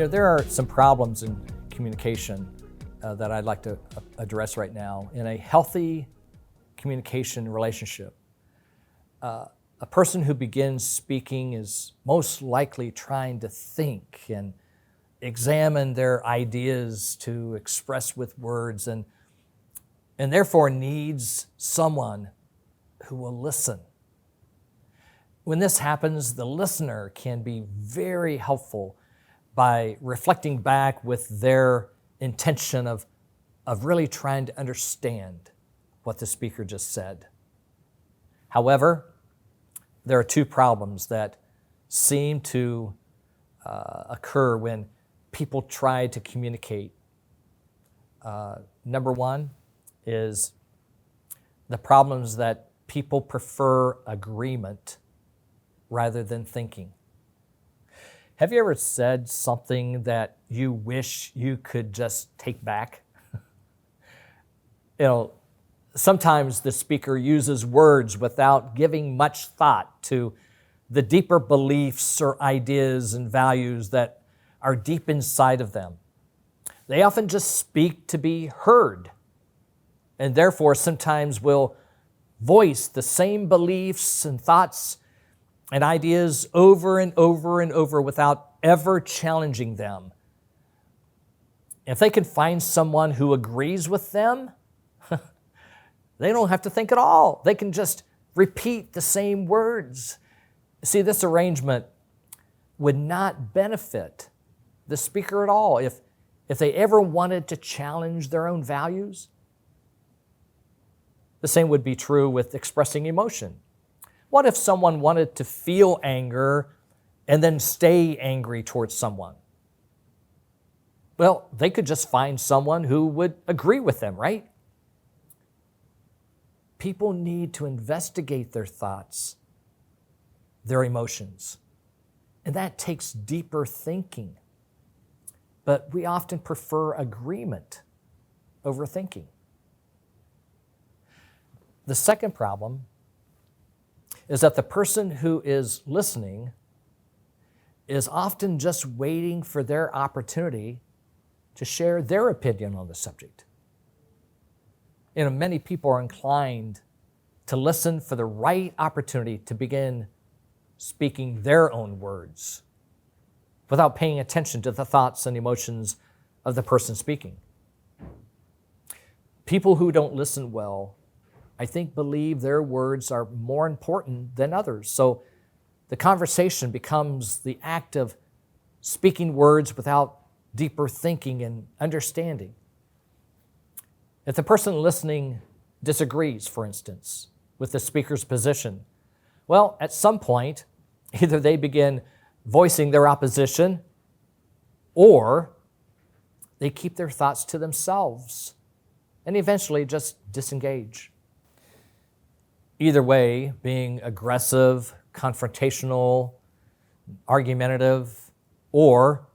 There are some problems in communication that I'd like to address right now. In a healthy communication relationship, a person who begins speaking is most likely trying to think and examine their ideas to express with words, and therefore needs someone who will listen. When this happens, the listener can be very helpful by reflecting back with their intention of really trying to understand what the speaker just said. However, there are two problems that seem to occur when people try to communicate. Number one is the problems that people prefer agreement rather than thinking. Have you ever said something that you wish you could just take back? Sometimes the speaker uses words without giving much thought to the deeper beliefs or ideas and values that are deep inside of them. They often just speak to be heard, and therefore sometimes will voice the same beliefs and thoughts and ideas over and over and over without ever challenging them. If they can find someone who agrees with them, they don't have to think at all. They can just repeat the same words. See, this arrangement would not benefit the speaker at all if they ever wanted to challenge their own values. The same would be true with expressing emotion. What if someone wanted to feel anger and then stay angry towards someone? Well, they could just find someone who would agree with them, right? People need to investigate their thoughts, their emotions, and that takes deeper thinking. But we often prefer agreement over thinking. The second problem is that the person who is listening is often just waiting for their opportunity to share their opinion on the subject. Many people are inclined to listen for the right opportunity to begin speaking their own words without paying attention to the thoughts and emotions of the person speaking. People who don't listen well, I think, believe their words are more important than others. So the conversation becomes the act of speaking words without deeper thinking and understanding. If the person listening disagrees, for instance, with the speaker's position, well, at some point, either they begin voicing their opposition or they keep their thoughts to themselves and eventually just disengage. Either way, being aggressive, confrontational, argumentative, or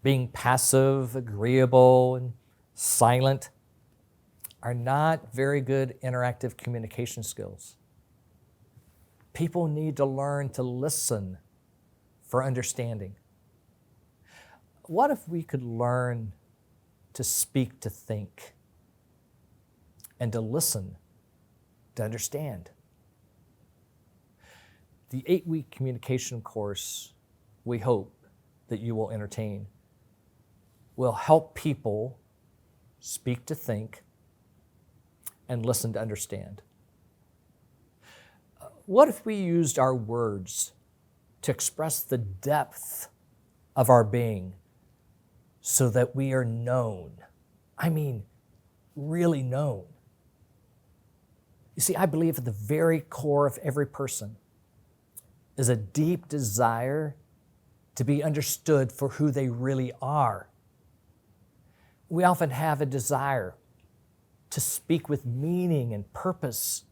being passive, agreeable, and silent are not very good interactive communication skills. People need to learn to listen for understanding. What if we could learn to speak to think and to listen to understand? The 8-week communication course we hope that you will entertain will help people speak to think and listen to understand. What if we used our words to express the depth of our being so that we are known? I mean, really known. You see, I believe at the very core of every person is a deep desire to be understood for who they really are. We often have a desire to speak with meaning and purpose,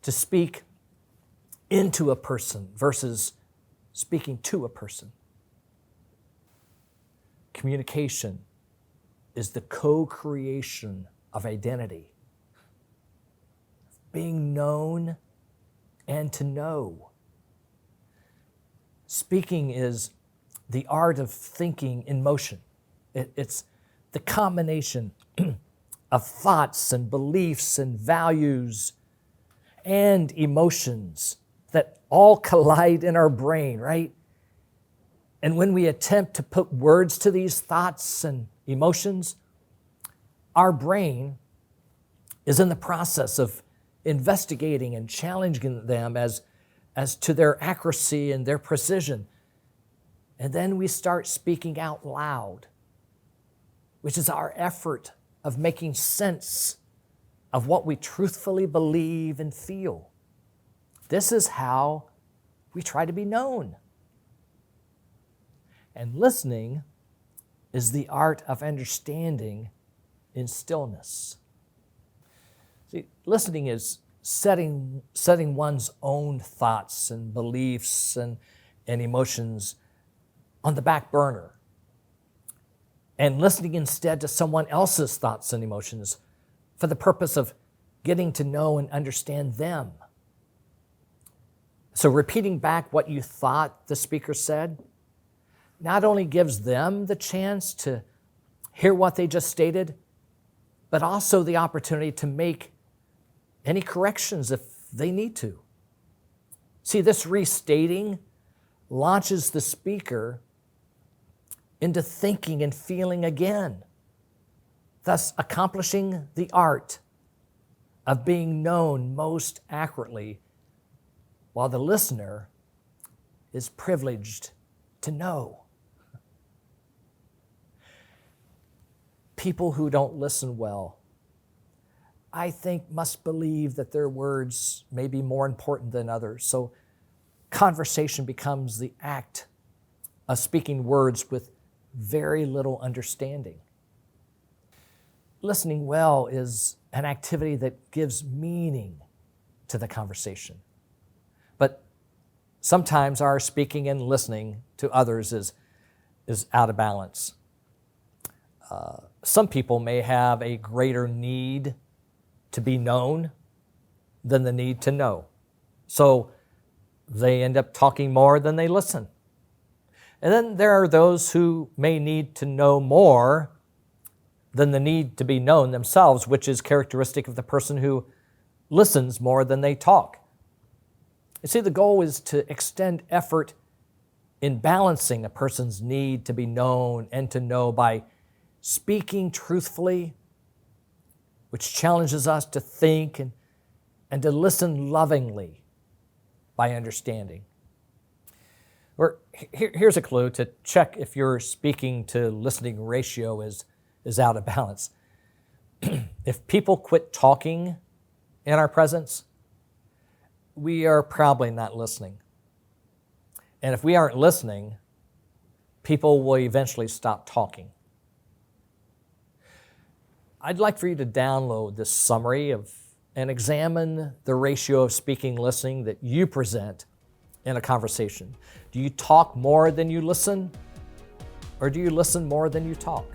to speak into a person versus speaking to a person. Communication is the co-creation of identity, being known and to know. Speaking is the art of thinking in motion. It's the combination of thoughts and beliefs and values and emotions that all collide in our brain, right? And when we attempt to put words to these thoughts and emotions, our brain is in the process of investigating and challenging them as to their accuracy and their precision. And then we start speaking out loud, which is our effort of making sense of what we truthfully believe and feel. This is how we try to be known. And listening is the art of understanding in stillness. See, listening is setting one's own thoughts and beliefs and emotions on the back burner and listening instead to someone else's thoughts and emotions for the purpose of getting to know and understand them. So repeating back what you thought the speaker said not only gives them the chance to hear what they just stated, but also the opportunity to make any corrections if they need to. See, this restating launches the speaker into thinking and feeling again, thus accomplishing the art of being known most accurately, while the listener is privileged to know. People who don't listen well, I think, must believe that their words may be more important than others. So conversation becomes the act of speaking words with very little understanding. Listening well is an activity that gives meaning to the conversation. But sometimes our speaking and listening to others is out of balance. Some people may have a greater need to be known than the need to know. So they end up talking more than they listen. And then there are those who may need to know more than the need to be known themselves, which is characteristic of the person who listens more than they talk. You see, the goal is to extend effort in balancing a person's need to be known and to know by speaking truthfully, which challenges us to think and to listen lovingly by understanding. Or here's a clue to check if your speaking to listening ratio is out of balance. If people quit talking in our presence, we are probably not listening. And if we aren't listening, people will eventually stop talking. I'd like for you to download this summary and examine the ratio of speaking listening that you present in a conversation. Do you talk more than you listen, or do you listen more than you talk?